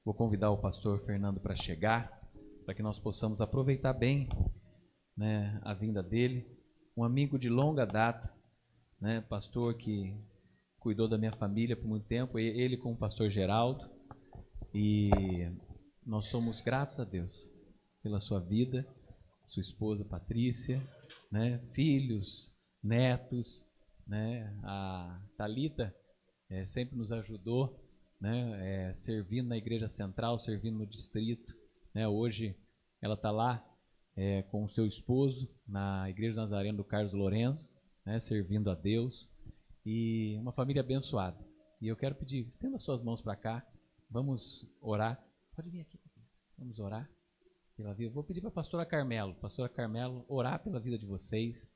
Vou convidar o pastor Fernando para chegar, para que nós possamos aproveitar bem, né, a vinda dele. Um amigo de longa data, né, pastor que cuidou da minha família por muito tempo, ele com o pastor Geraldo. E nós somos gratos a Deus pela sua vida, sua esposa Patrícia, né, filhos, netos, né, a Thalita sempre nos ajudou, né, servindo na igreja central, servindo no distrito, né, hoje ela está lá com o seu esposo na igreja Nazareno do Carlos Lourenço, né, servindo a Deus, e uma família abençoada. E eu quero pedir, estenda suas mãos para cá, vamos orar. Pode vir aqui, vamos orar pela vida. Vou pedir para a pastora Carmelo, orar pela vida de vocês,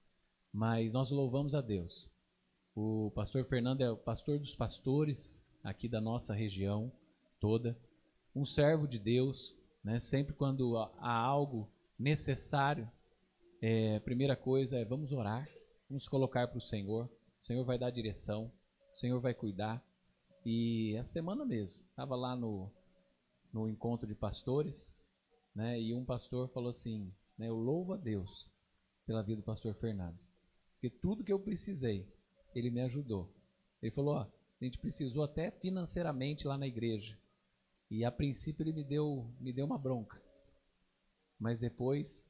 mas nós louvamos a Deus. O pastor Fernando é o pastor dos pastores aqui da nossa região toda, um servo de Deus, né? Sempre quando há algo necessário, a primeira coisa é vamos orar, vamos colocar para o Senhor vai dar direção, o Senhor vai cuidar. E a semana mesmo, estava lá no encontro de pastores, né? E um pastor falou assim, né, eu louvo a Deus pela vida do pastor Fernando, porque tudo que eu precisei, ele me ajudou. Ele falou, a gente precisou até financeiramente lá na igreja, e a princípio ele me deu uma bronca, mas depois,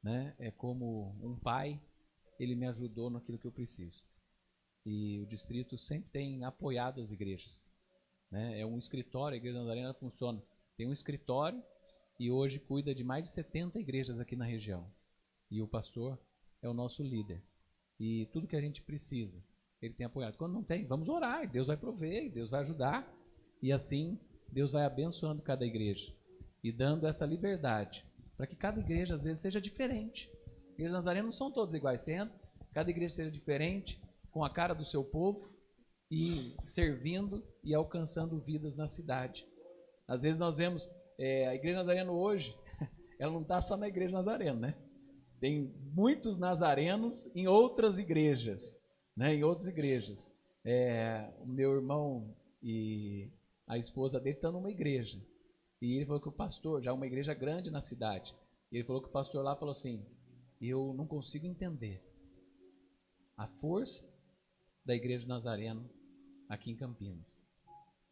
né, é como um pai, ele me ajudou naquilo que eu preciso. E o distrito sempre tem apoiado as igrejas, né? É um escritório, a Igreja Nazarena funciona, tem um escritório e hoje cuida de mais de 70 igrejas aqui na região. E o pastor é o nosso líder. E tudo que a gente precisa, ele tem apoiado. Quando não tem, vamos orar, Deus vai prover, Deus vai ajudar. E assim, Deus vai abençoando cada igreja e dando essa liberdade para que cada igreja, às vezes, seja diferente. As igrejas Nazareno não são todas iguais, sendo cada igreja seja diferente, com a cara do seu povo e servindo e alcançando vidas na cidade. Às vezes nós vemos a Igreja Nazareno hoje, ela não está só na Igreja Nazareno, né? Tem muitos nazarenos em outras igrejas, né? Em outras igrejas. O meu irmão e a esposa dele estão numa igreja. E ele falou que o pastor, já uma igreja grande na cidade, ele falou que o pastor lá falou assim, eu não consigo entender a força da Igreja Nazareno aqui em Campinas.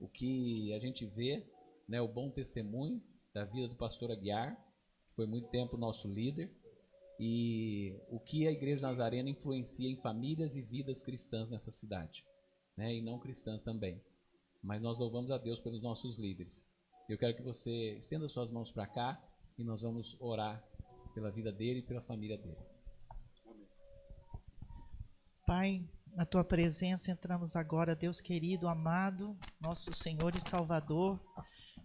O que a gente vê, né, o bom testemunho da vida do pastor Aguiar, que foi muito tempo nosso líder, e o que a Igreja Nazarena influencia em famílias e vidas cristãs nessa cidade, né, e não cristãs também. Mas nós louvamos a Deus pelos nossos líderes. Eu quero que você estenda suas mãos para cá e nós vamos orar pela vida dele e pela família dele. Amém. Pai, na tua presença entramos agora, Deus querido, amado, nosso Senhor e Salvador,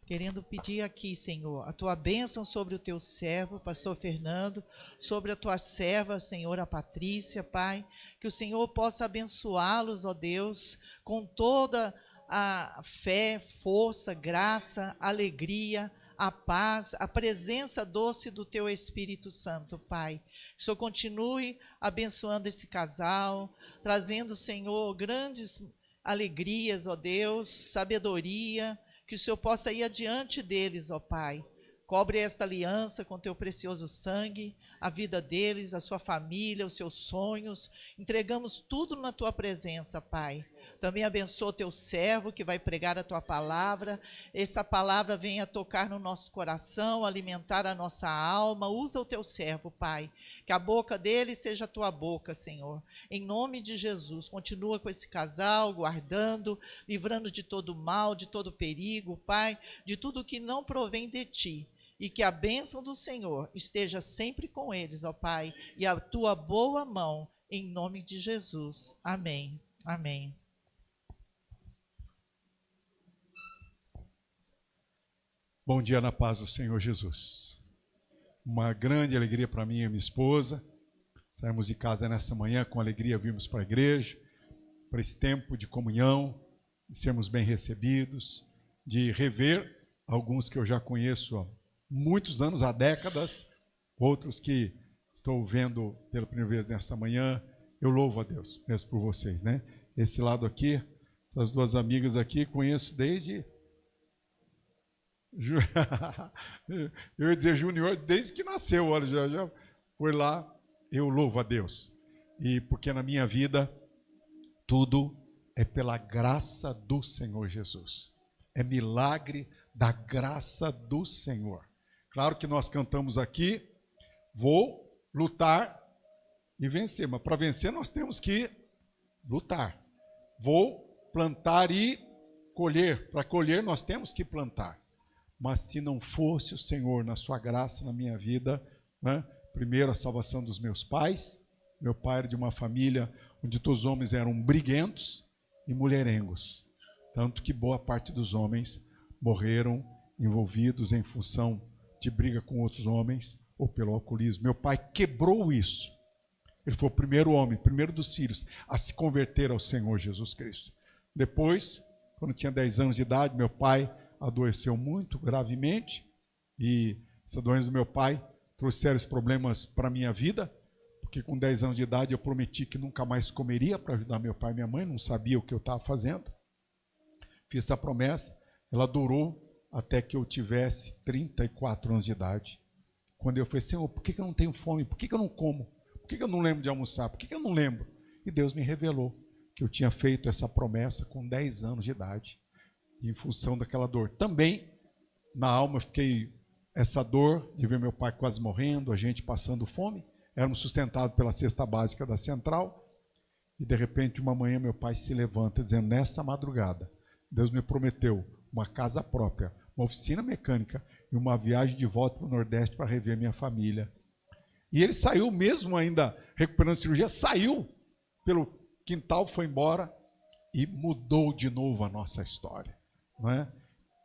querendo pedir aqui, Senhor, a tua bênção sobre o teu servo, pastor Fernando, sobre a tua serva, Senhor, a Patrícia, Pai, que o Senhor possa abençoá-los, ó Deus, com toda a fé, força, graça, alegria, a paz, a presença doce do teu Espírito Santo, Pai. Que o Senhor continue abençoando esse casal, trazendo, Senhor, grandes alegrias, ó Deus, sabedoria, que o Senhor possa ir adiante deles, ó Pai. Cobre esta aliança com teu precioso sangue, a vida deles, a sua família, os seus sonhos. Entregamos tudo na tua presença, Pai. Também abençoa o teu servo que vai pregar a tua palavra. Essa palavra venha tocar no nosso coração, alimentar a nossa alma. Usa o teu servo, Pai. Que a boca dele seja a tua boca, Senhor. Em nome de Jesus, continua com esse casal, guardando, livrando de todo mal, de todo perigo, Pai, de tudo que não provém de ti. E que a bênção do Senhor esteja sempre com eles, ó Pai, e a tua boa mão, em nome de Jesus. Amém. Amém. Bom dia na paz do Senhor Jesus. Uma grande alegria para mim e minha esposa. Saímos de casa nessa manhã com alegria, vimos para a igreja, para esse tempo de comunhão, de sermos bem recebidos, de rever alguns que eu já conheço há muitos anos, há décadas, outros que estou vendo pela primeira vez nessa manhã. Eu louvo a Deus mesmo por vocês, né? Esse lado aqui, essas duas amigas aqui, conheço desde Eu ia dizer Júnior desde que nasceu, olha, já foi lá, eu louvo a Deus. E porque na minha vida tudo é pela graça do Senhor Jesus. É milagre da graça do Senhor. Claro que nós cantamos aqui, vou lutar e vencer, mas para vencer nós temos que lutar. Vou plantar e colher. Para colher nós temos que plantar. Mas se não fosse o Senhor na sua graça na minha vida, né? Primeiro a salvação dos meus pais. Meu pai era de uma família onde todos os homens eram briguentos e mulherengos. Tanto que boa parte dos homens morreram envolvidos em função de briga com outros homens ou pelo alcoolismo. Meu pai quebrou isso. Ele foi o primeiro homem, primeiro dos filhos, a se converter ao Senhor Jesus Cristo. Depois, quando tinha 10 anos de idade, meu pai adoeceu muito gravemente e essa doença do meu pai trouxe sérios problemas para a minha vida, porque com 10 anos de idade eu prometi que nunca mais comeria para ajudar meu pai e minha mãe, não sabia o que eu estava fazendo. Fiz essa promessa, ela durou até que eu tivesse 34 anos de idade. Quando eu falei, Senhor, por que eu não tenho fome? Por que eu não como? Por que eu não lembro de almoçar? Por que eu não lembro? E Deus me revelou que eu tinha feito essa promessa com 10 anos de idade, em função daquela dor. Também, na alma, eu fiquei essa dor de ver meu pai quase morrendo, a gente passando fome. Éramos sustentados pela cesta básica da central. E, de repente, uma manhã, meu pai se levanta, dizendo, nessa madrugada, Deus me prometeu uma casa própria, uma oficina mecânica e uma viagem de volta para o Nordeste para rever minha família. E ele saiu mesmo ainda recuperando a cirurgia, saiu pelo quintal, foi embora e mudou de novo a nossa história, não é?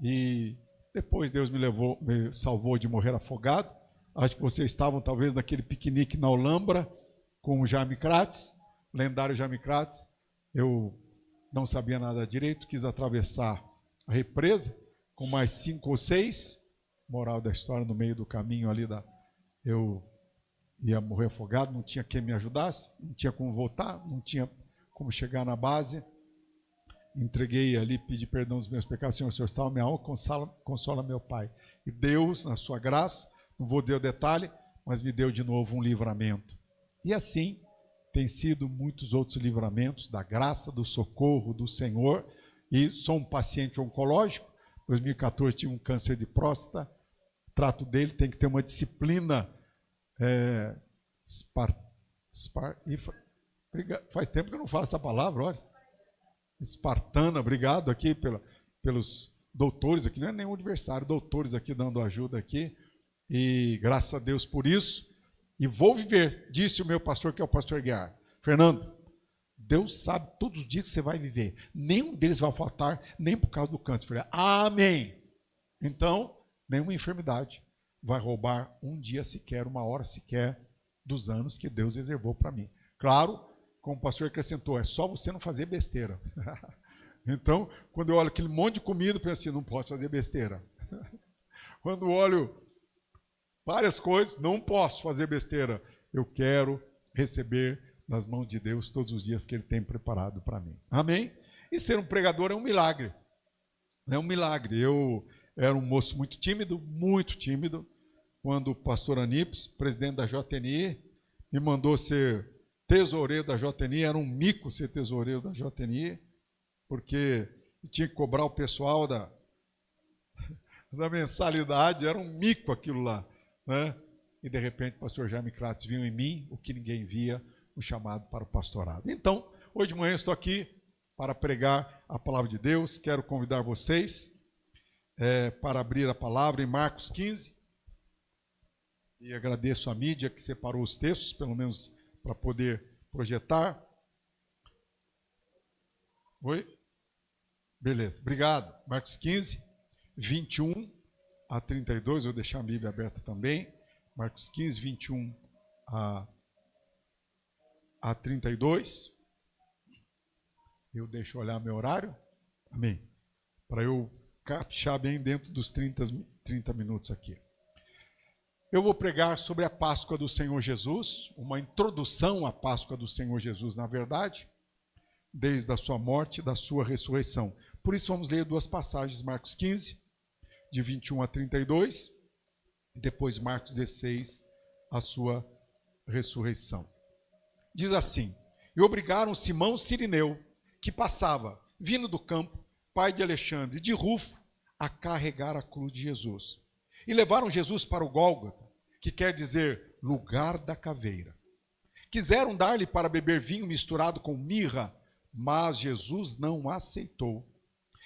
E depois Deus me salvou de morrer afogado. Acho que vocês estavam talvez naquele piquenique na Olambra com o Jaime Kratz, lendário Jaime Kratz. Eu não sabia nada direito, quis atravessar a represa com mais 5 ou 6. Moral da história, no meio do caminho ali eu ia morrer afogado, não tinha quem me ajudasse, não tinha como voltar, não tinha como chegar na base. Entreguei ali, pedi perdão dos meus pecados, Senhor, salva minha alma, consola meu pai. E Deus, na sua graça, não vou dizer o detalhe, mas me deu de novo um livramento. E assim tem sido muitos outros livramentos da graça, do socorro do Senhor. E sou um paciente oncológico. Em 2014 tive um câncer de próstata. Trato dele, tem que ter uma disciplina faz tempo que eu não falo essa palavra, olha. Espartana, obrigado aqui pelos doutores aqui, não é nenhum adversário, doutores aqui dando ajuda aqui. E graças a Deus por isso. E vou viver, disse o meu pastor, que é o pastor Guiar. Fernando, Deus sabe todos os dias que você vai viver. Nenhum deles vai faltar, nem por causa do câncer. Falei, amém. Então, nenhuma enfermidade vai roubar um dia sequer, uma hora sequer dos anos que Deus reservou para mim. Claro, como o pastor acrescentou, é só você não fazer besteira. Então, quando eu olho aquele monte de comida, eu penso assim, não posso fazer besteira. Quando eu olho várias coisas, não posso fazer besteira. Eu quero receber nas mãos de Deus todos os dias que Ele tem preparado para mim. Amém? E ser um pregador é um milagre. É um milagre. Eu era um moço muito tímido, quando o pastor Anips, presidente da JNI, me mandou ser tesoureiro da JNI. Era um mico ser tesoureiro da JNI, porque eu tinha que cobrar o pessoal da mensalidade, era um mico aquilo lá, né? E de repente o pastor Jaime Kratz viu em mim o que ninguém via, o chamado para o pastorado. Então, hoje de manhã estou aqui para pregar a palavra de Deus. Quero convidar vocês para abrir a palavra em Marcos 15. E agradeço a mídia que separou os textos, pelo menos para poder projetar. Oi? Beleza, obrigado. Marcos 15, 21 a 32. Vou deixar a Bíblia aberta também. Marcos 15, 21 a 32. Eu deixo olhar meu horário. Amém. Para eu caprichar bem dentro dos 30 minutos aqui. Eu vou pregar sobre a Páscoa do Senhor Jesus, uma introdução à Páscoa do Senhor Jesus, na verdade, desde a sua morte e da sua ressurreição. Por isso vamos ler duas passagens, Marcos 15, de 21 a 32, e depois Marcos 16, a sua ressurreição. Diz assim: e obrigaram Simão Cirineu, que passava, vindo do campo, pai de Alexandre, de Rufo, a carregar a cruz de Jesus. E levaram Jesus para o Gólgota, que quer dizer lugar da caveira. Quiseram dar-lhe para beber vinho misturado com mirra, mas Jesus não aceitou.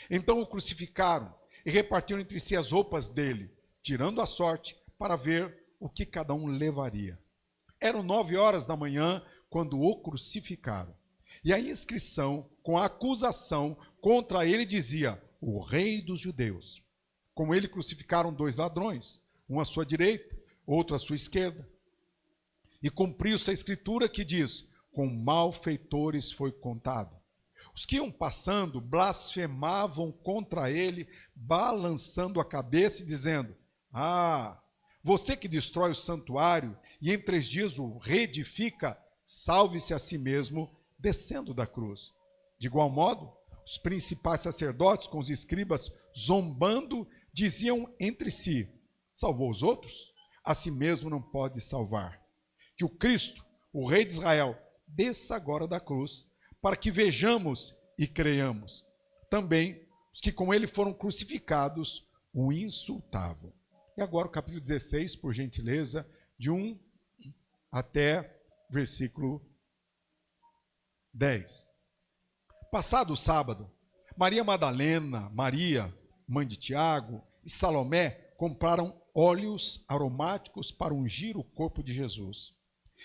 Então o crucificaram e repartiram entre si as roupas dele, tirando a sorte para ver o que cada um levaria. Eram 9 horas da manhã quando o crucificaram. E a inscrição com a acusação contra ele dizia: o rei dos judeus. Com ele crucificaram 2 ladrões, um à sua direita, outro à sua esquerda. E cumpriu-se a escritura que diz: com malfeitores foi contado. Os que iam passando blasfemavam contra ele, balançando a cabeça e dizendo: ah, você que destrói o santuário e em 3 dias o reedifica, salve-se a si mesmo, descendo da cruz. De igual modo, os principais sacerdotes com os escribas, zombando, diziam entre si: salvou os outros? A si mesmo não pode salvar. Que o Cristo, o Rei de Israel, desça agora da cruz, para que vejamos e creiamos. Também os que com ele foram crucificados o insultavam. E agora o capítulo 16, por gentileza, de 1 até versículo 10. Passado o sábado, Maria Madalena, Maria, mãe de Tiago, e Salomé compraram óleos aromáticos para ungir o corpo de Jesus.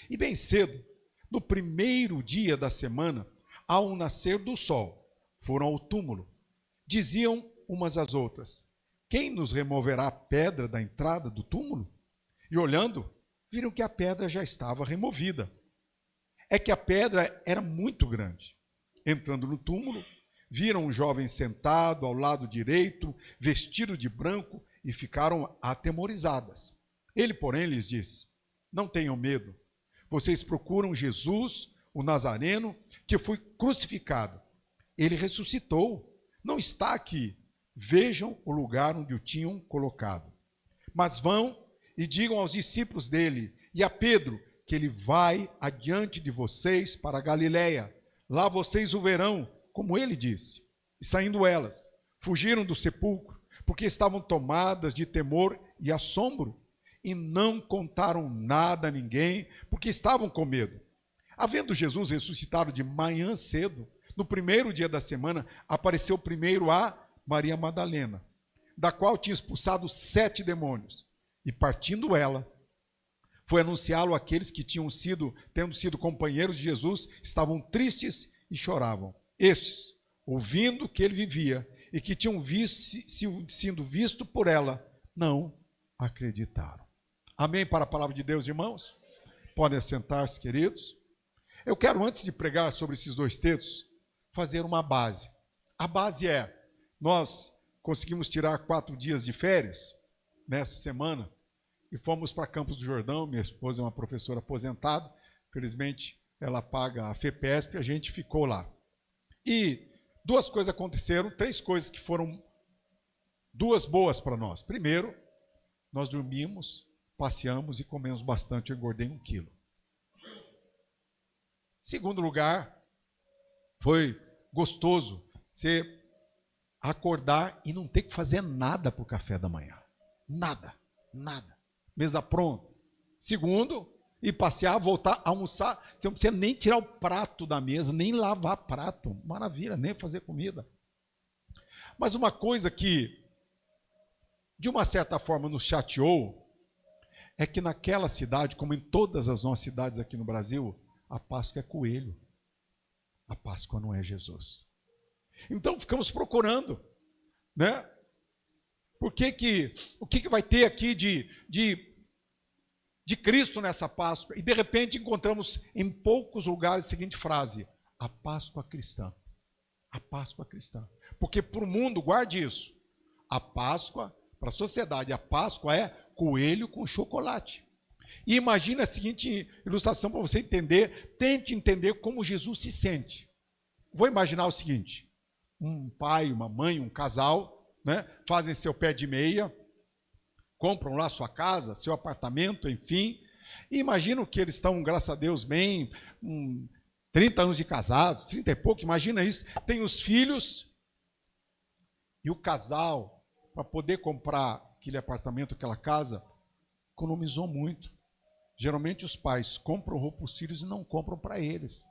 E bem cedo, no primeiro dia da semana, ao nascer do sol, foram ao túmulo. Diziam umas às outras: quem nos removerá a pedra da entrada do túmulo? E olhando, viram que a pedra já estava removida. É que a pedra era muito grande. Entrando no túmulo, viram um jovem sentado ao lado direito, vestido de branco, e ficaram atemorizadas. Ele, porém, lhes disse: não tenham medo. Vocês procuram Jesus, o Nazareno, que foi crucificado. Ele ressuscitou, não está aqui. Vejam o lugar onde o tinham colocado. Mas vão e digam aos discípulos dele e a Pedro que ele vai adiante de vocês para a Galiléia. Lá vocês o verão, como ele disse. E saindo elas, fugiram do sepulcro, porque estavam tomadas de temor e assombro, e não contaram nada a ninguém, porque estavam com medo. Havendo Jesus ressuscitado de manhã cedo, no primeiro dia da semana, apareceu primeiro a Maria Madalena, da qual tinha expulsado 7 demônios. E partindo ela, foi anunciá-lo àqueles que tendo sido companheiros de Jesus, estavam tristes e choravam. Estes, ouvindo que ele vivia e que tinham sido visto por ela, não acreditaram. Amém para a palavra de Deus, irmãos? Podem assentar-se, queridos. Eu quero, antes de pregar sobre esses 2 textos, fazer uma base. A base é: nós conseguimos tirar 4 dias de férias nessa semana e fomos para Campos do Jordão. Minha esposa é uma professora aposentada, felizmente ela paga a FEPESP, a gente ficou lá. E 2 coisas aconteceram, 3 coisas que foram 2 boas para nós. Primeiro, nós dormimos, passeamos e comemos bastante, eu engordei 1 quilo. Segundo lugar, foi gostoso você acordar e não ter que fazer nada para o café da manhã. Nada. Mesa pronta. Segundo, ir passear, voltar, almoçar. Você não precisa nem tirar o prato da mesa, nem lavar prato. Maravilha, nem fazer comida. Mas uma coisa que, de uma certa forma, nos chateou, é que naquela cidade, como em todas as nossas cidades aqui no Brasil, a Páscoa é coelho. A Páscoa não é Jesus. Então ficamos procurando, né? O que vai ter aqui de Cristo nessa Páscoa? E de repente encontramos em poucos lugares a seguinte frase: a Páscoa cristã. A Páscoa cristã. Porque para o mundo, guarde isso, a Páscoa, para a sociedade, a Páscoa é coelho com chocolate. E imagine a seguinte ilustração para você entender, tente entender como Jesus se sente. Vou imaginar o seguinte: um pai, uma mãe, um casal, né? Fazem seu pé de meia, compram lá sua casa, seu apartamento, enfim. E imaginam que eles estão, graças a Deus, bem, 30 anos de casados, 30 e pouco, imagina isso. Tem os filhos e o casal, para poder comprar aquele apartamento, aquela casa, economizou muito. Geralmente os pais compram roupa para os filhos e não compram para eles.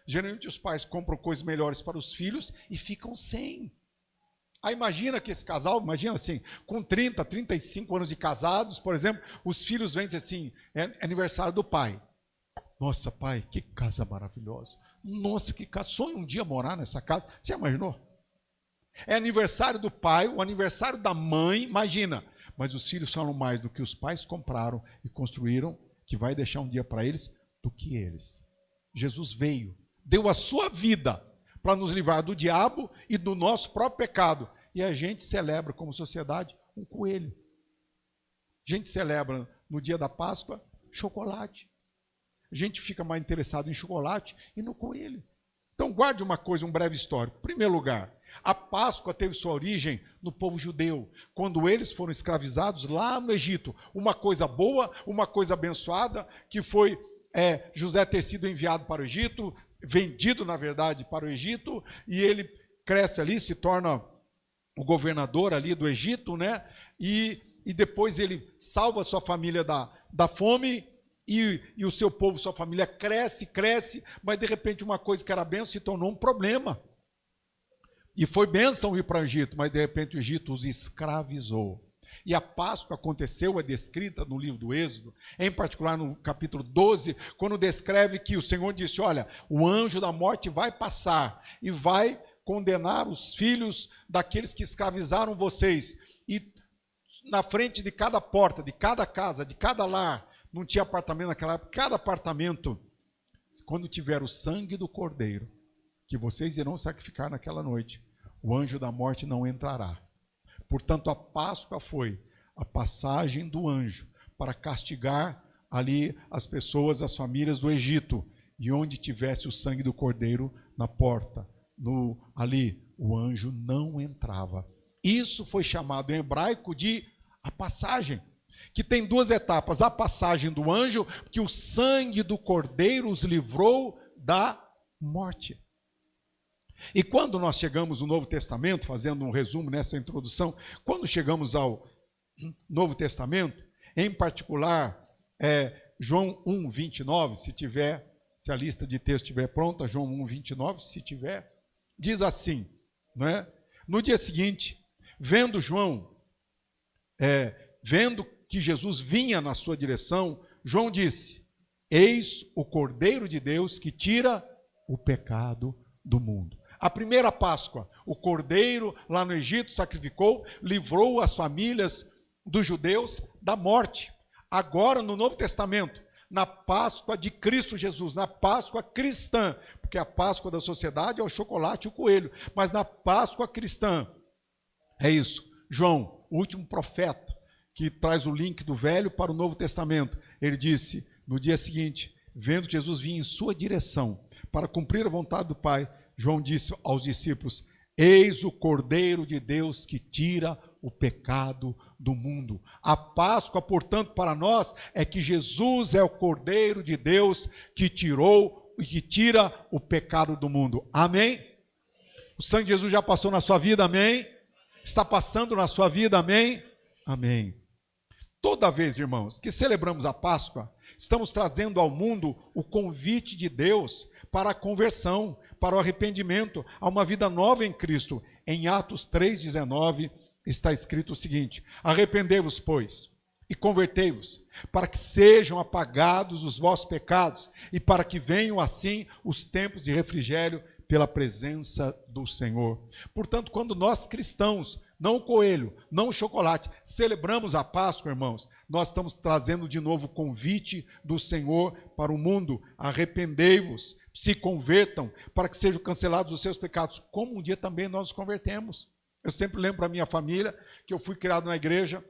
Geralmente os pais compram coisas melhores para os filhos e ficam sem. Aí imagina que esse casal, imagina assim, com 30, 35 anos de casados, por exemplo, os filhos vêm dizer assim, é aniversário do pai. Nossa, pai, que casa maravilhosa. Nossa, que casa, sonho um dia morar nessa casa. Você já imaginou? É aniversário do pai, o aniversário da mãe, imagina. Mas os filhos falam mais do que os pais compraram e construíram, que vai deixar um dia para eles, do que eles. Jesus veio, deu a sua vida para nos livrar do diabo e do nosso próprio pecado. E a gente celebra como sociedade um coelho. A gente celebra no dia da Páscoa chocolate. A gente fica mais interessado em chocolate e no coelho. Então guarde uma coisa, um breve histórico. Em primeiro lugar, a Páscoa teve sua origem no povo judeu, quando eles foram escravizados lá no Egito. Uma coisa boa, uma coisa abençoada, que foi José ter sido enviado para o Egito, vendido, na verdade, para o Egito, e ele cresce ali, se torna o governador ali do Egito, né? E depois ele salva a sua família da fome, e o seu povo, sua família cresce, mas de repente uma coisa que era bênção se tornou um problema. E foi bênção ir para o Egito, mas de repente o Egito os escravizou. E a Páscoa aconteceu, é descrita no livro do Êxodo, em particular no capítulo 12, quando descreve que o Senhor disse, olha, o anjo da morte vai passar e vai condenar os filhos daqueles que escravizaram vocês. E na frente de cada porta, de cada casa, de cada lar, não tinha apartamento naquela época, cada apartamento, quando tiver o sangue do cordeiro, que vocês irão sacrificar naquela noite, o anjo da morte não entrará. Portanto, a Páscoa foi a passagem do anjo para castigar ali as pessoas, as famílias do Egito, e onde tivesse o sangue do cordeiro na porta, ali, o anjo não entrava. Isso foi chamado em hebraico de a passagem, que tem duas etapas. A passagem do anjo, que o sangue do cordeiro os livrou da morte. E quando nós chegamos no Novo Testamento, fazendo um resumo nessa introdução, quando chegamos ao Novo Testamento, em particular, João 1, 29, se a lista de texto estiver pronta, João 1, 29, se tiver, diz assim, não é? No dia seguinte, vendo João, vendo que Jesus vinha na sua direção, João disse, eis o Cordeiro de Deus que tira o pecado do mundo. A primeira Páscoa, o Cordeiro lá no Egito sacrificou, livrou as famílias dos judeus da morte. Agora, no Novo Testamento, na Páscoa de Cristo Jesus, na Páscoa cristã, porque a Páscoa da sociedade é o chocolate e o coelho, mas na Páscoa cristã, é isso. João, o último profeta, que traz o link do Velho para o Novo Testamento, ele disse, no dia seguinte, vendo Jesus vir em sua direção, para cumprir a vontade do Pai, João disse aos discípulos, eis o Cordeiro de Deus que tira o pecado do mundo. A Páscoa, portanto, para nós, é que Jesus é o Cordeiro de Deus que tirou e que tira o pecado do mundo. Amém? O sangue de Jesus já passou na sua vida, amém? Está passando na sua vida, amém? Amém. Toda vez, irmãos, que celebramos a Páscoa, estamos trazendo ao mundo o convite de Deus para a conversão, para o arrependimento, a uma vida nova em Cristo. Em Atos 3,19 está escrito o seguinte, arrependei-vos, pois, e convertei-vos, para que sejam apagados os vossos pecados, e para que venham assim os tempos de refrigério pela presença do Senhor. Portanto, quando nós cristãos, não o coelho, não o chocolate, celebramos a Páscoa, irmãos, nós estamos trazendo de novo o convite do Senhor para o mundo, arrependei-vos, se convertam, para que sejam cancelados os seus pecados, como um dia também nós nos convertemos. Eu sempre lembro para a minha família, que eu fui criado na igreja,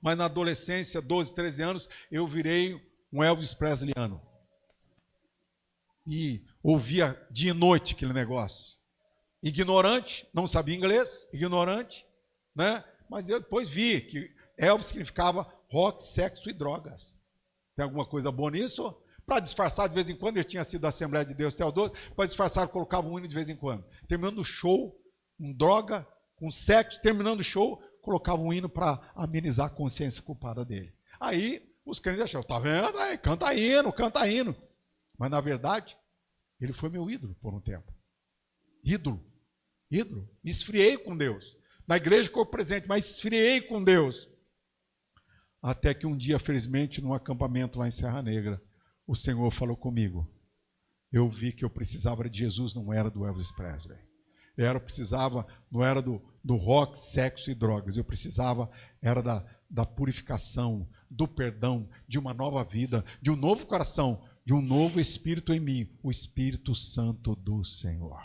mas na adolescência, 12, 13 anos, eu virei um Elvis Presleyiano. E ouvia dia e noite aquele negócio. Ignorante, não sabia inglês, ignorante, né? Mas eu depois vi que Elvis significava rock, sexo e drogas. Tem alguma coisa boa nisso? Para disfarçar, de vez em quando, ele tinha sido da Assembleia de Deus Teodoro, para disfarçar, colocava um hino de vez em quando. Terminando o show, com droga, com sexo, terminando o show, colocava um hino para amenizar a consciência culpada dele. Aí os crentes achavam, tá vendo? Aí, canta hino, canta hino. Mas na verdade, ele foi meu ídolo por um tempo. Ídolo. Me esfriei com Deus. Na igreja corpo presente, mas esfriei com Deus. Até que um dia, felizmente, num acampamento lá em Serra Negra, o Senhor falou comigo. Eu vi que eu precisava de Jesus, não era do Elvis Presley. Não era do rock, sexo e drogas. Eu precisava, era da purificação, do perdão, de uma nova vida, de um novo coração, de um novo Espírito em mim, o Espírito Santo do Senhor.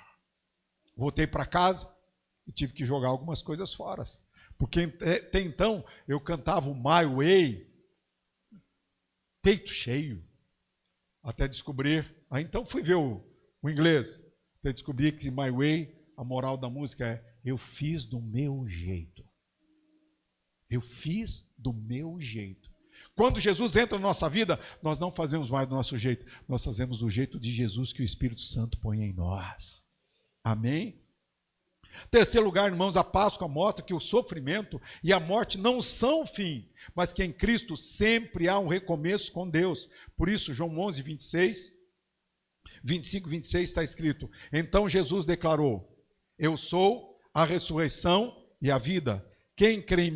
Voltei para casa e tive que jogar algumas coisas fora. Porque até então eu cantava o My Way, peito cheio, até descobrir. Aí então fui ver o inglês, até descobrir que My Way, a moral da música é: eu fiz do meu jeito. Eu fiz do meu jeito. Quando Jesus entra na nossa vida, nós não fazemos mais do nosso jeito, nós fazemos do jeito de Jesus que o Espírito Santo põe em nós. Amém? Terceiro lugar, irmãos, a Páscoa mostra que o sofrimento e a morte não são o fim, mas que em Cristo sempre há um recomeço com Deus. Por isso, João 11, 25, 26 está escrito: então Jesus declarou: eu sou a ressurreição e a vida. Quem crê em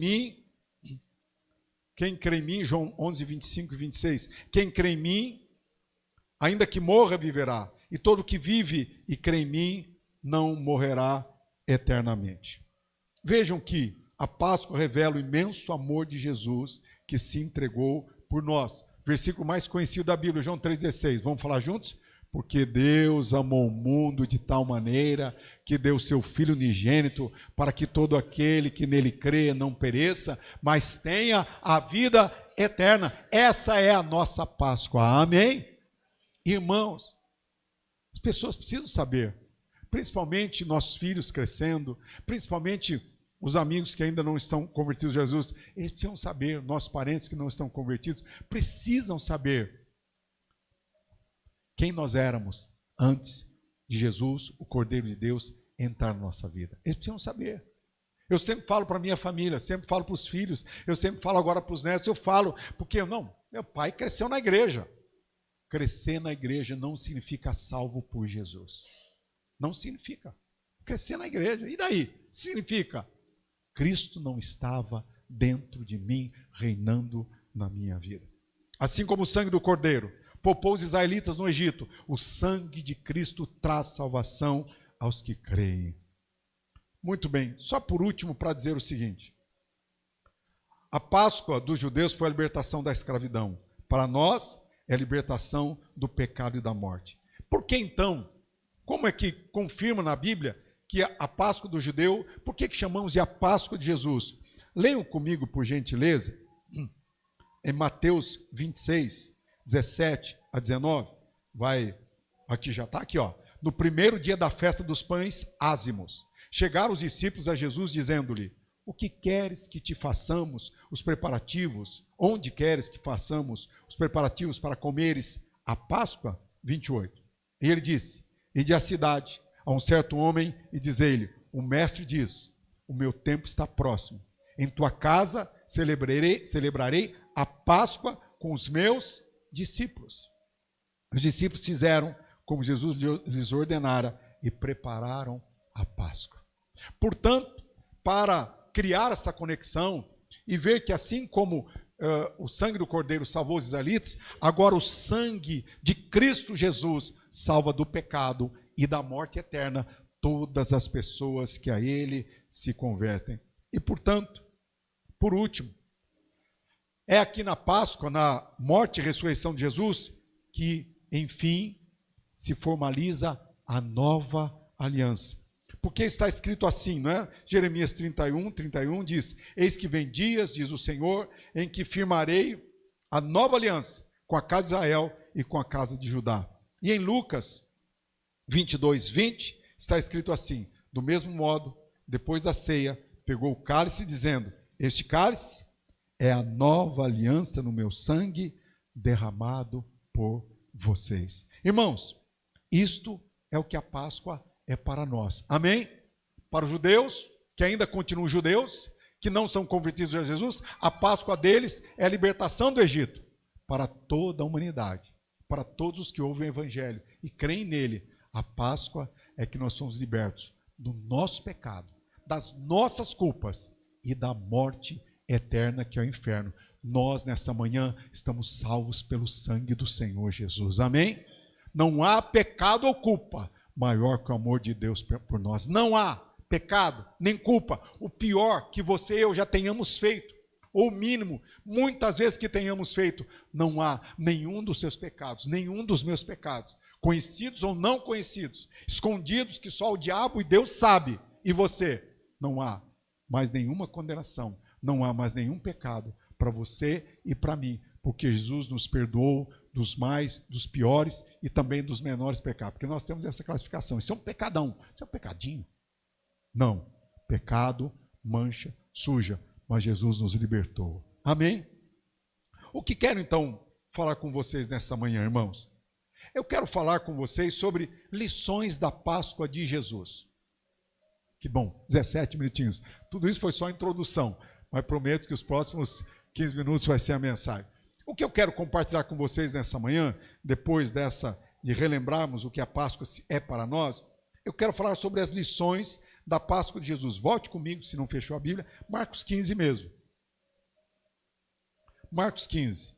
mim, João 11, 25 e 26, quem crê em mim, ainda que morra, viverá. E todo que vive e crê em mim, não morrerá eternamente. Vejam que a Páscoa revela o imenso amor de Jesus que se entregou por nós. Versículo mais conhecido da Bíblia, João 3,16. Vamos falar juntos? Porque Deus amou o mundo de tal maneira que deu seu Filho unigênito para que todo aquele que nele crê não pereça, mas tenha a vida eterna. Essa é a nossa Páscoa. Amém? Irmãos, as pessoas precisam saber, principalmente nossos filhos crescendo, principalmente os amigos que ainda não estão convertidos a Jesus, eles precisam saber, nossos parentes que não estão convertidos, precisam saber quem nós éramos antes de Jesus, o Cordeiro de Deus, entrar na nossa vida. Eles precisam saber. Eu sempre falo para a minha família, sempre falo para os filhos, eu sempre falo agora para os netos, eu falo, porque meu pai cresceu na igreja. Crescer na igreja não significa salvo por Jesus. Não significa. Crescer na igreja. E daí? Significa Cristo não estava dentro de mim, reinando na minha vida. Assim como o sangue do Cordeiro poupou os israelitas no Egito, o sangue de Cristo traz salvação aos que creem. Muito bem, só por último para dizer o seguinte: a Páscoa dos judeus foi a libertação da escravidão. Para nós é a libertação do pecado e da morte. Por que então, como é que confirma na Bíblia que a Páscoa do judeu, por que chamamos de a Páscoa de Jesus? Leiam comigo, por gentileza, em Mateus 26, 17 a 19, aqui já está, aqui ó. No primeiro dia da festa dos pães ázimos, chegaram os discípulos a Jesus dizendo-lhe: o que queres que te façamos os preparativos? Onde queres que façamos os preparativos para comeres a Páscoa? 28. E ele disse: ide à cidade, a um certo homem, e diz-lhe: o mestre diz, o meu tempo está próximo. Em tua casa celebrarei a Páscoa com os meus discípulos. Os discípulos fizeram como Jesus lhes ordenara e prepararam a Páscoa. Portanto, para criar essa conexão e ver que assim como o sangue do Cordeiro salvou os israelitas, agora o sangue de Cristo Jesus salva do pecado e da morte eterna todas as pessoas que a Ele se convertem. E, portanto, por último, é aqui na Páscoa, na morte e ressurreição de Jesus, que, enfim, se formaliza a nova aliança. Porque está escrito assim, não é? Jeremias 31 diz: eis que vem dias, diz o Senhor, em que firmarei a nova aliança com a casa de Israel e com a casa de Judá. E em Lucas 22, 20, está escrito assim: do mesmo modo, depois da ceia, pegou o cálice dizendo: este cálice é a nova aliança no meu sangue derramado por vocês. Irmãos, isto é o que a Páscoa é para nós. Amém? Para os judeus, que ainda continuam judeus, que não são convertidos a Jesus, a Páscoa deles é a libertação do Egito. Para toda a humanidade, para todos os que ouvem o Evangelho e creem nele, a Páscoa é que nós somos libertos do nosso pecado, das nossas culpas e da morte eterna que é o inferno. Nós, nessa manhã, estamos salvos pelo sangue do Senhor Jesus. Amém? Não há pecado ou culpa maior que o amor de Deus por nós. Não há pecado nem culpa. O pior que você e eu já tenhamos feito, ou o mínimo, muitas vezes que tenhamos feito, não há nenhum dos seus pecados, nenhum dos meus pecados, conhecidos ou não conhecidos, escondidos que só o diabo e Deus sabe, e você, não há mais nenhuma condenação, não há mais nenhum pecado para você e para mim, porque Jesus nos perdoou dos mais, dos piores e também dos menores pecados, porque nós temos essa classificação. Isso é um pecadão, isso é um pecadinho. Não, pecado, mancha, suja, mas Jesus nos libertou. Amém? O que quero então falar com vocês nessa manhã, irmãos? Eu quero falar com vocês sobre lições da Páscoa de Jesus. Que bom, 17 minutinhos. Tudo isso foi só a introdução, mas prometo que os próximos 15 minutos vai ser a mensagem. O que eu quero compartilhar com vocês nessa manhã, depois de relembrarmos o que a Páscoa é para nós, eu quero falar sobre as lições da Páscoa de Jesus. Volte comigo, se não fechou a Bíblia, Marcos 15 mesmo. Marcos 15.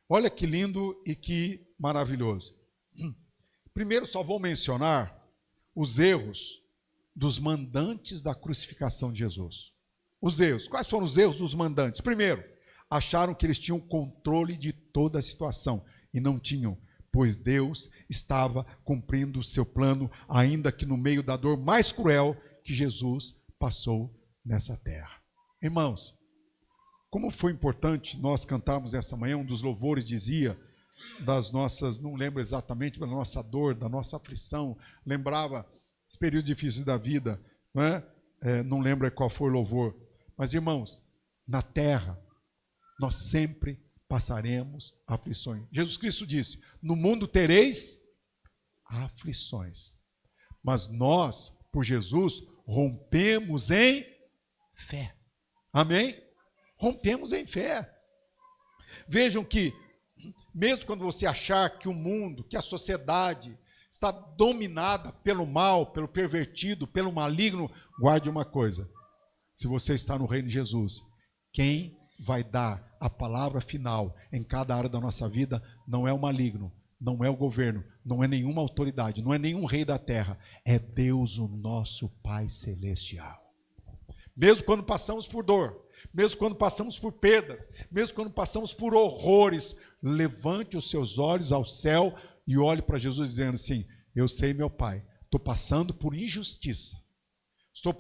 Olha que lindo e que maravilhoso. Primeiro só vou mencionar os erros dos mandantes da crucificação de Jesus. Os erros. Quais foram os erros dos mandantes? Primeiro, acharam que eles tinham controle de toda a situação e não tinham, pois Deus estava cumprindo o seu plano, ainda que no meio da dor mais cruel que Jesus passou nessa terra. Irmãos, como foi importante nós cantarmos essa manhã, um dos louvores dizia das nossas, não lembro exatamente, da nossa dor, da nossa aflição, lembrava os períodos difíceis da vida, não é? Não lembro qual foi o louvor. Mas, irmãos, na terra, nós sempre passaremos aflições. Jesus Cristo disse: no mundo tereis aflições. Mas nós, por Jesus, rompemos em fé. Amém? Rompemos em fé. Vejam que, mesmo quando você achar que o mundo, que a sociedade está dominada pelo mal, pelo pervertido, pelo maligno, guarde uma coisa: se você está no reino de Jesus, quem vai dar a palavra final em cada área da nossa vida não é o maligno, não é o governo, não é nenhuma autoridade, não é nenhum rei da terra, é Deus, o nosso Pai Celestial. Mesmo quando passamos por dor, mesmo quando passamos por perdas, mesmo quando passamos por horrores, levante os seus olhos ao céu e olhe para Jesus dizendo assim: eu sei, meu Pai, estou passando por injustiça, estou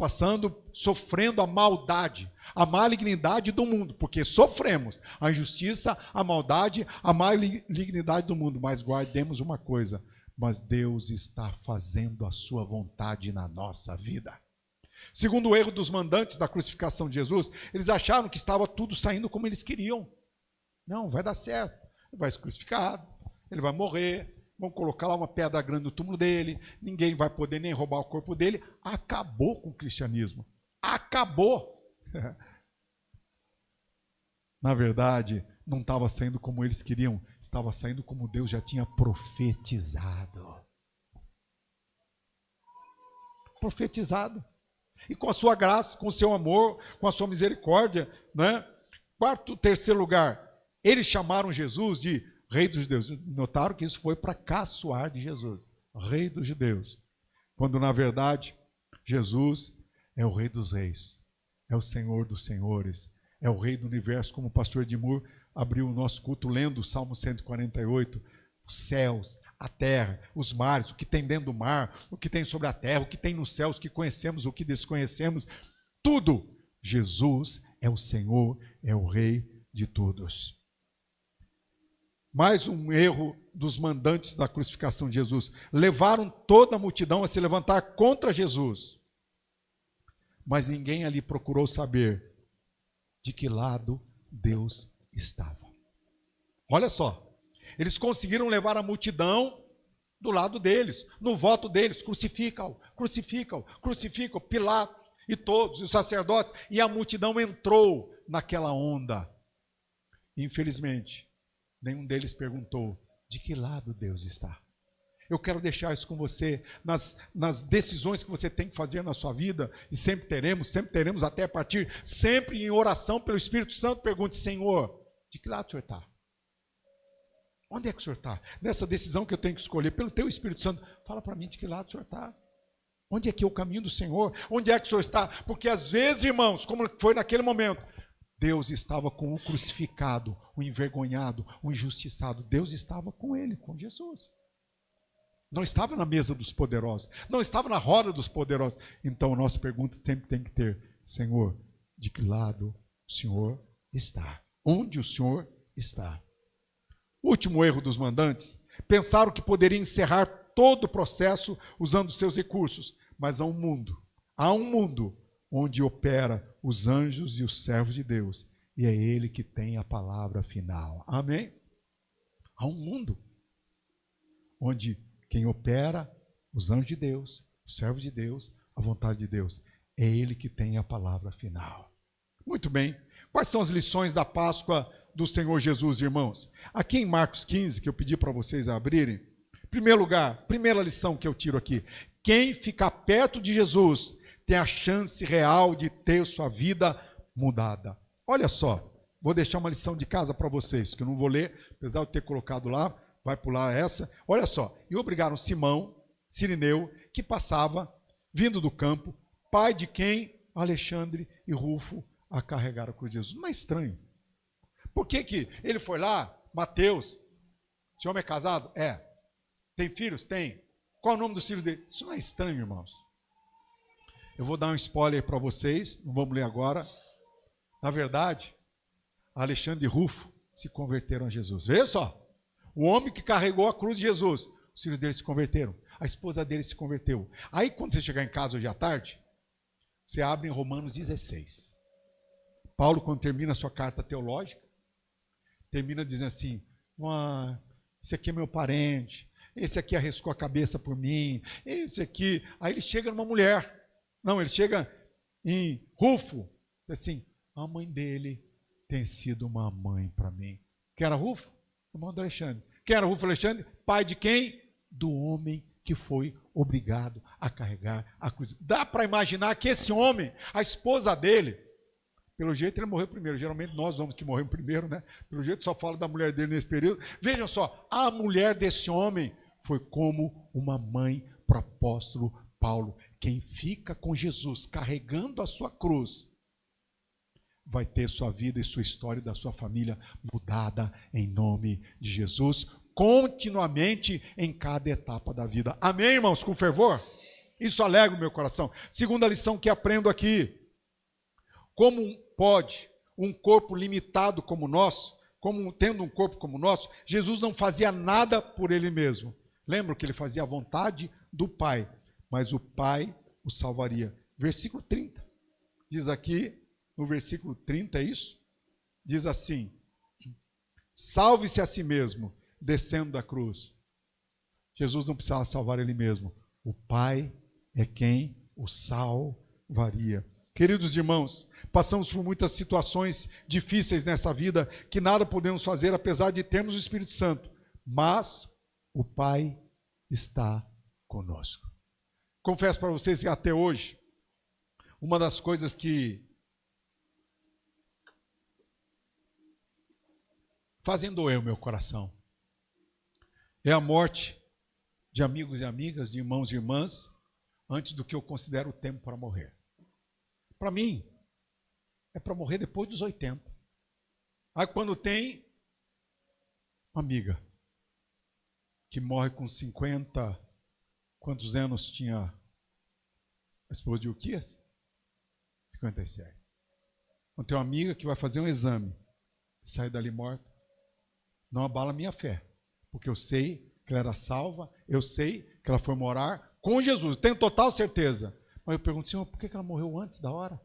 sofrendo a maldade, a malignidade do mundo, porque sofremos a injustiça, a maldade, a malignidade do mundo, mas guardemos uma coisa: mas Deus está fazendo a sua vontade na nossa vida. Segundo o erro dos mandantes da crucificação de Jesus, eles acharam que estava tudo saindo como eles queriam. Não, vai dar certo, ele vai ser crucificado, ele vai morrer, vão colocar lá uma pedra grande no túmulo dele, ninguém vai poder nem roubar o corpo dele. Acabou com o cristianismo. Acabou. Na verdade, não estava saindo como eles queriam, estava saindo como Deus já tinha profetizado. Profetizado. E com a sua graça, com o seu amor, com a sua misericórdia, né? Terceiro lugar, eles chamaram Jesus de Rei dos Judeus. Notaram que isso foi para caçoar de Jesus. Rei dos Judeus. Quando, na verdade, Jesus é o Rei dos Reis. É o Senhor dos Senhores. É o Rei do Universo. Como o pastor Edmur abriu o nosso culto lendo o Salmo 148. Os céus, a terra, os mares, o que tem dentro do mar, o que tem sobre a terra, o que tem nos céus, o que conhecemos, o que desconhecemos. Tudo. Jesus é o Senhor, é o Rei de todos. Mais um erro dos mandantes da crucificação de Jesus. Levaram toda a multidão a se levantar contra Jesus. mas ninguém ali procurou saber de que lado Deus estava. Olha só, eles conseguiram levar a multidão do lado deles, no voto deles, crucifica-o, crucifica-o, crucifica-o, Pilatos e todos, os sacerdotes, e a multidão entrou naquela onda. Infelizmente, nenhum deles perguntou de que lado Deus está. Eu quero deixar isso com você, nas decisões que você tem que fazer na sua vida, e sempre teremos até a partir, sempre em oração pelo Espírito Santo, pergunte, Senhor, de que lado o Senhor está? Onde é que o Senhor está? Nessa decisão que eu tenho que escolher, pelo teu Espírito Santo, fala para mim de que lado o Senhor está. Onde é que é o caminho do Senhor? Onde é que o Senhor está? Porque às vezes, irmãos, como foi naquele momento, Deus estava com o crucificado, o envergonhado, o injustiçado. Deus estava com ele, com Jesus. Não estava na mesa dos poderosos, não estava na roda dos poderosos. Então a nossa pergunta sempre tem que ter, Senhor, de que lado o Senhor está? Onde o Senhor está? O último erro dos mandantes, pensaram que poderia encerrar todo o processo usando seus recursos, mas há um mundo onde opera os anjos e os servos de Deus, e é Ele que tem a palavra final. Amém? Há um mundo onde quem opera, os anjos de Deus, os servos de Deus, a vontade de Deus, é Ele que tem a palavra final. Muito bem. Quais são as lições da Páscoa do Senhor Jesus, irmãos? Aqui em Marcos 15, que eu pedi para vocês abrirem, em primeiro lugar, primeira lição que eu tiro aqui, quem ficar perto de Jesus tem a chance real de ter sua vida mudada. Olha só, vou deixar uma lição de casa para vocês, que eu não vou ler, apesar de eu ter colocado lá, vai pular essa. Olha só, e obrigaram Simão, Cirineu, que passava, vindo do campo, pai de quem? Alexandre e Rufo, a carregar a cruz de Jesus. Não é estranho? Por que que ele foi lá, Mateus, esse homem é casado? É. Tem filhos? Tem. Qual é o nome dos filhos dele? Isso não é estranho, irmãos. Eu vou dar um spoiler para vocês, não vamos ler agora. Na verdade, Alexandre e Rufo se converteram a Jesus. Veja só, o homem que carregou a cruz de Jesus, os filhos dele se converteram, a esposa dele se converteu. Aí quando você chegar em casa hoje à tarde, você abre em Romanos 16. Paulo, quando termina a sua carta teológica, termina dizendo assim, esse aqui é meu parente, esse aqui arriscou a cabeça por mim, esse aqui... Aí ele chega numa mulher, não, ele chega em Rufo, assim, a mãe dele tem sido uma mãe para mim. Quem era Rufo? Irmão do Alexandre. Quem era Rufo Alexandre? Pai de quem? Do homem que foi obrigado a carregar a cruz. Dá para imaginar que esse homem, a esposa dele, pelo jeito ele morreu primeiro. Geralmente nós homens que morremos primeiro, né? Pelo jeito só fala da mulher dele nesse período. Vejam só, a mulher desse homem foi como uma mãe para o apóstolo Paulo. Quem fica com Jesus carregando a sua cruz vai ter sua vida e sua história da sua família mudada em nome de Jesus, continuamente em cada etapa da vida. Amém, irmãos? Com fervor? Isso alegra o meu coração. Segunda lição que aprendo aqui. Como pode um corpo limitado como o nosso, tendo um corpo como o nosso, Jesus não fazia nada por ele mesmo. Lembra que ele fazia a vontade do Pai, mas o Pai o salvaria. Versículo 30. Diz aqui, no versículo 30, é isso? Diz assim, salve-se a si mesmo, descendo da cruz. Jesus não precisava salvar ele mesmo. O Pai é quem o salvaria. Queridos irmãos, passamos por muitas situações difíceis nessa vida que nada podemos fazer apesar de termos o Espírito Santo. Mas o Pai está conosco. Confesso para vocês que até hoje, uma das coisas que fazem doer o meu coração é a morte de amigos e amigas, de irmãos e irmãs, antes do que eu considero o tempo para morrer. Para mim, é para morrer depois dos 80. Aí quando tem uma amiga que morre com 50, quantos anos tinha a esposa de Uquias? 57. Quando tem uma amiga que vai fazer um exame, sai dali morta, não abala a minha fé, porque eu sei que ela era salva, eu sei que ela foi morar com Jesus, tenho total certeza, Mas eu pergunto, Senhor, por que ela morreu antes da hora?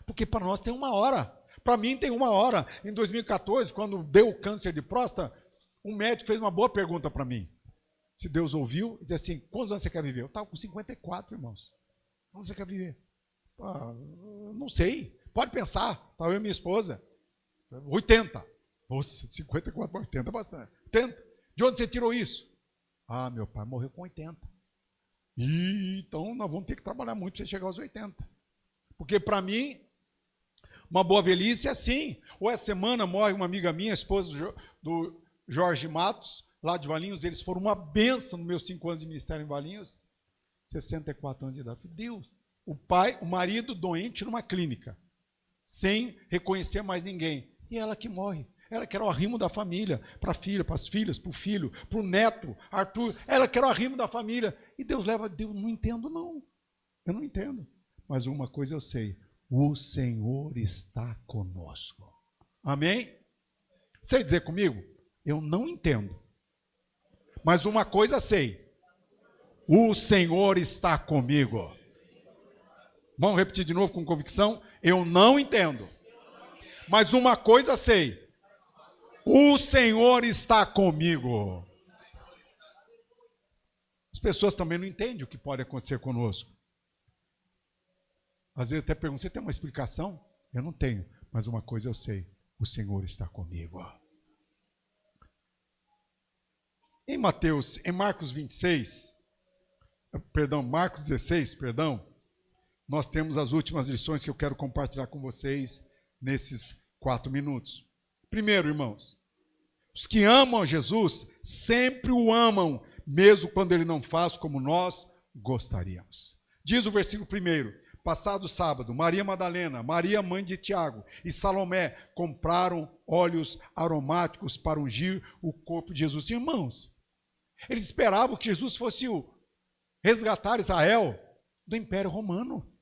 Porque para nós tem uma hora. Para mim tem uma hora. Em 2014, quando deu o câncer de próstata, um médico fez uma boa pergunta para mim. Se Deus ouviu, disse assim, quantos anos você quer viver? Eu estava com 54, irmãos. Quantos você quer viver? Não sei. Pode pensar. Estava eu e minha esposa. 80. Nossa, 54 para 80 é bastante. 80. De onde você tirou isso? Ah, meu pai morreu com 80. Então nós vamos ter que trabalhar muito para você chegar aos 80. Porque para mim, uma boa velhice é assim. Ou essa semana morre uma amiga minha, a esposa do Jorge Matos, lá de Valinhos. Eles foram uma bênção nos meus 5 anos de ministério em Valinhos. 64 anos de idade. Deus, o marido doente numa clínica, sem reconhecer mais ninguém. E ela que morre. Ela que era o arrimo da família, para a filha, para as filhas, para o filho, para o neto, Arthur. Ela que era o arrimo da família. E Deus leva, Deus, não entendo não. Eu não entendo. Mas uma coisa eu sei, o Senhor está conosco. Amém? Sei dizer comigo? Eu não entendo. Mas uma coisa sei, o Senhor está comigo. Vamos repetir de novo com convicção? Eu não entendo. Mas uma coisa sei, o Senhor está comigo. As pessoas também não entendem o que pode acontecer conosco. Às vezes até perguntam, você tem uma explicação? Eu não tenho, mas uma coisa eu sei, o Senhor está comigo. Em Marcos 16, Marcos 16, nós temos as últimas lições que eu quero compartilhar com vocês nesses 4 minutos. Primeiro, irmãos, os que amam a Jesus sempre o amam, mesmo quando ele não faz como nós gostaríamos. Diz o versículo 1, passado sábado, Maria Madalena, Maria mãe de Tiago e Salomé compraram óleos aromáticos para ungir o corpo de Jesus. Irmãos, eles esperavam que Jesus fosse resgatar Israel do Império Romano.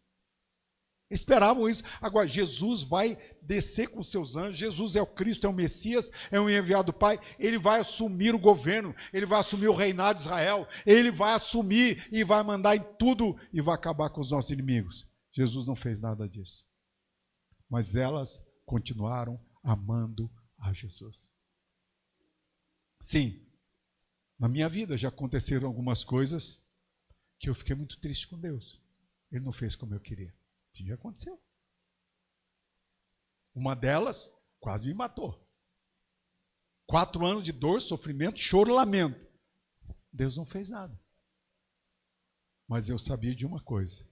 Esperavam isso. Agora, Jesus vai descer com seus anjos. Jesus é o Cristo, é o Messias, é o enviado do Pai. Ele vai assumir o governo, ele vai assumir o reinado de Israel. Ele vai assumir e vai mandar em tudo e vai acabar com os nossos inimigos. Jesus não fez nada disso. Mas elas continuaram amando a Jesus. Sim, na minha vida já aconteceram algumas coisas que eu fiquei muito triste com Deus. Ele não fez como eu queria. Já aconteceu. Uma delas quase me matou. 4 anos de dor, sofrimento, choro, lamento. Deus não fez nada. Mas eu sabia de uma coisa.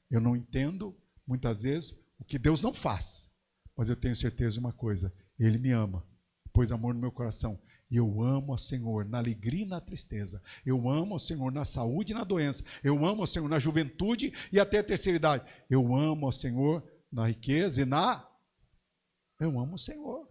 Eu não entendo, muitas vezes, o que Deus não faz. Mas eu tenho certeza de uma coisa. Ele me ama. Pôs amor no meu coração. E eu amo ao Senhor na alegria e na tristeza. Eu amo ao Senhor na saúde e na doença. Eu amo ao Senhor na juventude e até a terceira idade. Eu amo ao Senhor na riqueza e Eu amo o Senhor.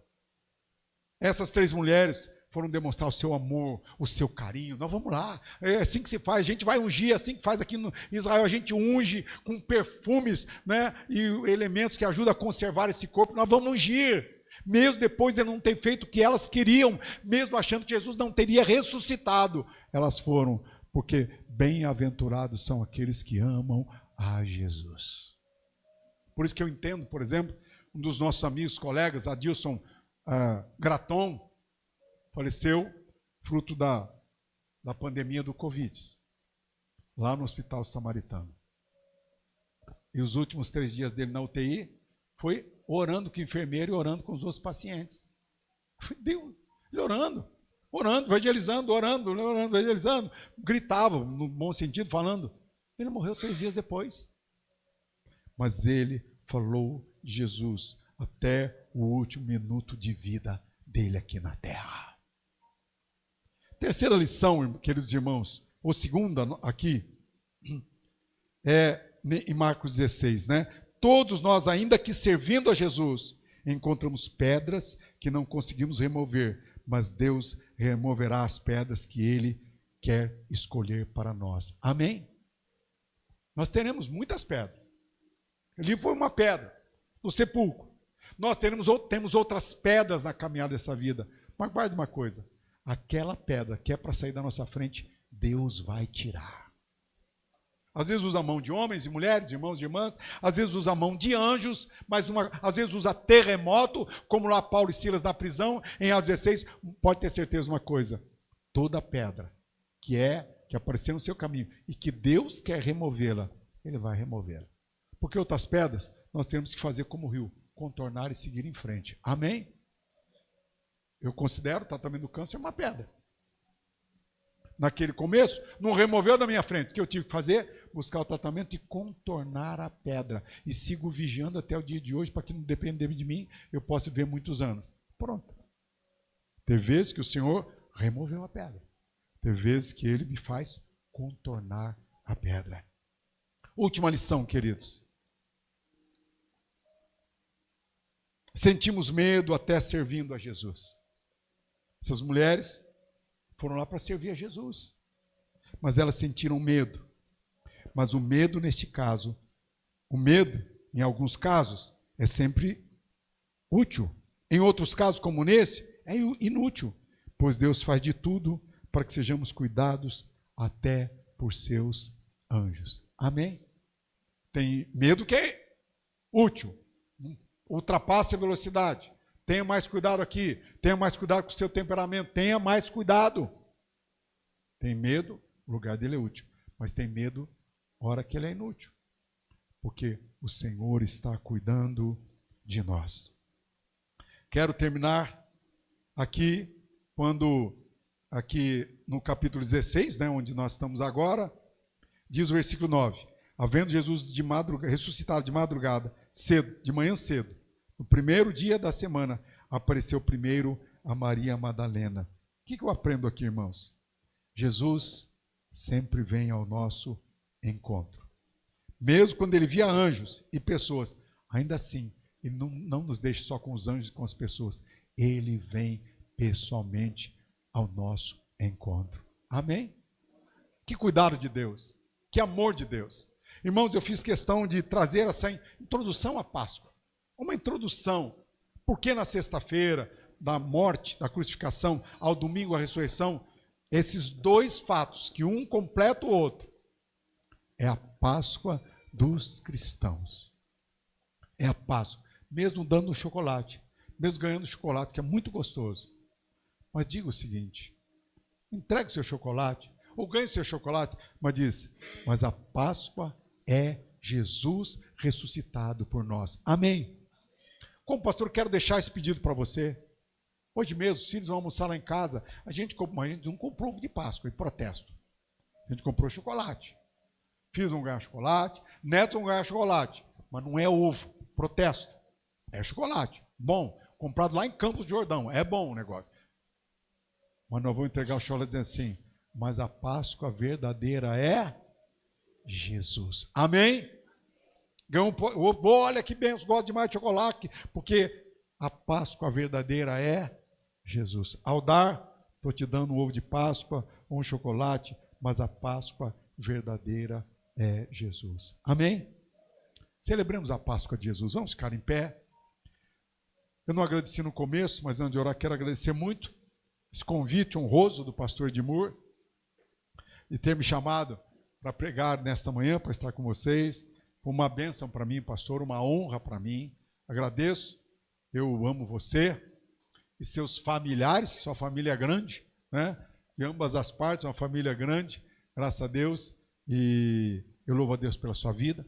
Essas 3 mulheres foram demonstrar o seu amor, o seu carinho. Nós vamos lá. É assim que se faz. A gente vai ungir, assim que faz aqui no Israel. A gente unge com perfumes, né, e elementos que ajudam a conservar esse corpo. Nós vamos ungir. Mesmo depois de não ter feito o que elas queriam, mesmo achando que Jesus não teria ressuscitado, elas foram, porque bem-aventurados são aqueles que amam a Jesus. Por isso que eu entendo, por exemplo, um dos nossos amigos, colegas, Adilson Graton, faleceu fruto da pandemia do Covid, lá no Hospital Samaritano. E os últimos 3 dias dele na UTI foi orando com o enfermeiro e orando com os outros pacientes. Deus, ele orando, evangelizando, orando, evangelizando. Gritava, no bom sentido, falando. Ele morreu 3 dias depois. Mas ele falou de Jesus até o último minuto de vida dele aqui na terra. Terceira lição, queridos irmãos, ou segunda aqui, é em Marcos 16, né? Todos nós, ainda que servindo a Jesus, encontramos pedras que não conseguimos remover, mas Deus removerá as pedras que Ele quer escolher para nós. Amém? Nós teremos muitas pedras. Ali foi uma pedra, no sepulcro. Nós temos outras pedras na caminhada dessa vida. Mas guarde uma coisa, aquela pedra que é para sair da nossa frente, Deus vai tirar. Às vezes usa a mão de homens e mulheres, irmãos e irmãs. Às vezes usa a mão de anjos, mas às vezes usa terremoto, como lá Paulo e Silas na prisão, em Atos 16. Pode ter certeza de uma coisa: toda pedra que aparecer no seu caminho e que Deus quer removê-la, Ele vai removê-la. Porque outras pedras, nós temos que fazer como o rio, contornar e seguir em frente. Amém? Eu considero o tratamento do câncer uma pedra. Naquele começo, não removeu da minha frente. O que eu tive que fazer? Buscar o tratamento e contornar a pedra. E sigo vigiando até o dia de hoje, para que não dependa de mim, eu possa viver muitos anos. Pronto. Teve vezes que o Senhor removeu a pedra. Teve vezes que Ele me faz contornar a pedra. Última lição, queridos. Sentimos medo até servindo a Jesus. Essas mulheres foram lá para servir a Jesus, mas elas sentiram medo. Mas o medo neste caso, o medo, em alguns casos, é sempre útil. Em outros casos, como nesse, é inútil, pois Deus faz de tudo para que sejamos cuidados até por seus anjos. Amém? Tem medo que é útil, ultrapassa a velocidade. Tenha mais cuidado aqui, tenha mais cuidado com o seu temperamento, tenha mais cuidado. Tem medo, o lugar dele é útil, mas tem medo, hora que ele é inútil, porque o Senhor está cuidando de nós. Quero terminar aqui, aqui no capítulo 16, onde nós estamos agora, diz o versículo 9, havendo Jesus ressuscitado de madrugada, cedo, de manhã cedo, no primeiro dia da semana, apareceu primeiro a Maria Madalena. O que eu aprendo aqui, irmãos? Jesus sempre vem ao nosso encontro. Mesmo quando ele via anjos e pessoas, ainda assim, ele não nos deixa só com os anjos e com as pessoas. Ele vem pessoalmente ao nosso encontro. Amém? Que cuidado de Deus. Que amor de Deus. Irmãos, eu fiz questão de trazer essa introdução à Páscoa. Uma introdução. Por que na sexta-feira, da morte, da crucificação, ao domingo, a ressurreição, esses dois fatos, que um completa o outro, é a Páscoa dos cristãos. É a Páscoa. Mesmo dando chocolate, mesmo ganhando chocolate, que é muito gostoso. Mas diga o seguinte, entregue o seu chocolate, ou ganhe o seu chocolate, mas diz, mas a Páscoa é Jesus ressuscitado por nós. Amém? Como pastor, quero deixar esse pedido para você. Hoje mesmo, os filhos vão almoçar lá em casa. A gente não comprou ovo de Páscoa, em protesto. A gente comprou chocolate. Filhos vão ganhar chocolate, netos vão ganhar chocolate. Mas não é ovo, protesto. É chocolate. Bom, comprado lá em Campos do Jordão. É bom o negócio. Mas nós vamos entregar o chocolate dizendo assim, mas a Páscoa verdadeira é Jesus. Amém? Olha que bem, eu gosto demais de chocolate, porque a Páscoa verdadeira é Jesus. Ao dar, estou te dando um ovo de Páscoa, um chocolate, mas a Páscoa verdadeira é Jesus. Amém? Celebremos a Páscoa de Jesus. Vamos ficar em pé. Eu não agradeci no começo, mas antes de orar, quero agradecer muito esse convite honroso do pastor Edmur de ter me chamado para pregar nesta manhã, para estar com vocês. Foi uma bênção para mim, pastor, uma honra para mim. Agradeço. Eu amo você e seus familiares, sua família é grande, né? De ambas as partes, uma família grande, graças a Deus. E eu louvo a Deus pela sua vida,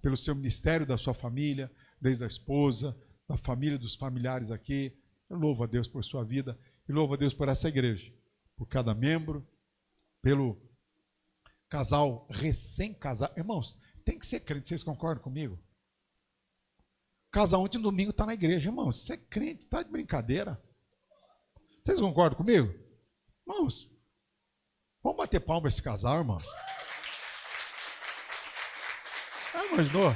pelo seu ministério, da sua família, desde a esposa, da família, dos familiares aqui. Eu louvo a Deus por sua vida e louvo a Deus por essa igreja, por cada membro, pelo casal recém-casado. Irmãos, tem que ser crente, vocês concordam comigo? Casal ontem no domingo está na igreja, irmãos. Você é crente, está de brincadeira. Vocês concordam comigo? Irmãos, vamos bater palma esse casal, irmãos. Imaginou?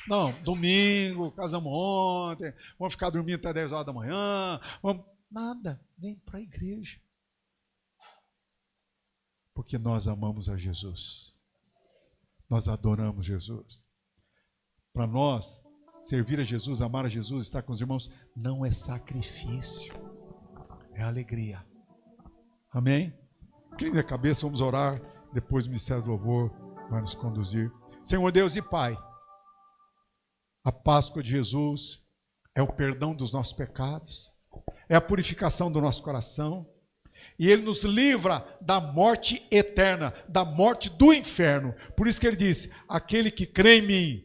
Não, domingo, casamos ontem, vamos ficar dormindo até 10 horas da manhã. Nada, vem para a igreja. Porque nós amamos a Jesus. Nós adoramos Jesus. Para nós, servir a Jesus, amar a Jesus, estar com os irmãos, não é sacrifício, é alegria. Amém? Incline a cabeça, vamos orar, depois do Ministério do Louvor vai nos conduzir. Senhor Deus e Pai, a Páscoa de Jesus é o perdão dos nossos pecados, é a purificação do nosso coração, e Ele nos livra da morte eterna, da morte do inferno. Por isso que Ele disse: aquele que crê em mim,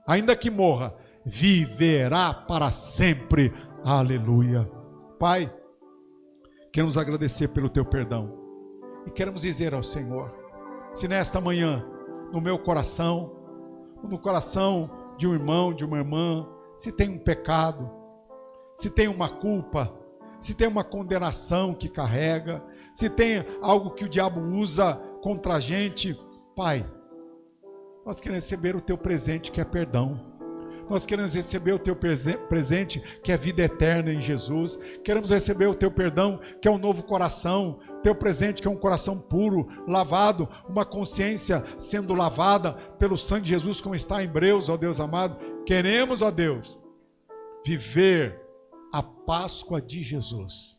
ainda que morra, viverá para sempre. Aleluia. Pai, queremos agradecer pelo Teu perdão, e queremos dizer ao Senhor, se nesta manhã, no meu coração, no coração de um irmão, de uma irmã, se tem um pecado, se tem uma culpa, se tem uma condenação que carrega, se tem algo que o diabo usa contra a gente, Pai, nós queremos receber o Teu presente, que é perdão. Nós queremos receber o Teu presente, que é vida eterna em Jesus. Queremos receber o Teu perdão, que é um novo coração. Teu presente, que é um coração puro, lavado, uma consciência sendo lavada pelo sangue de Jesus, como está em Hebreus, ó Deus amado. Queremos, ó Deus, viver a Páscoa de Jesus,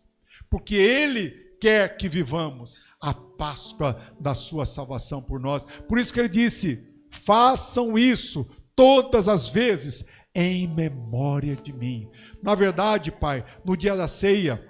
porque Ele quer que vivamos a Páscoa da sua salvação por nós. Por isso que Ele disse: façam isso todas as vezes em memória de mim. Na verdade, Pai, no dia da ceia,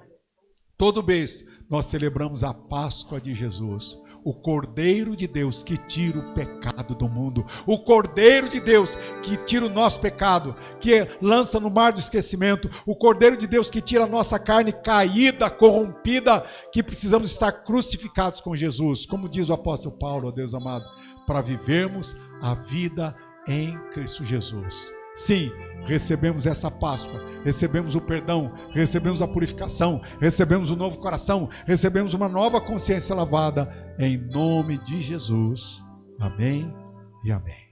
todo mês, nós celebramos a Páscoa de Jesus, o Cordeiro de Deus que tira o pecado do mundo, o Cordeiro de Deus que tira o nosso pecado, que lança no mar do esquecimento, o Cordeiro de Deus que tira a nossa carne caída, corrompida, que precisamos estar crucificados com Jesus, como diz o apóstolo Paulo, ó Deus amado, para vivermos a vida em Cristo Jesus. Sim, recebemos essa Páscoa, recebemos o perdão, recebemos a purificação, recebemos um novo coração, recebemos uma nova consciência lavada, em nome de Jesus. Amém e amém.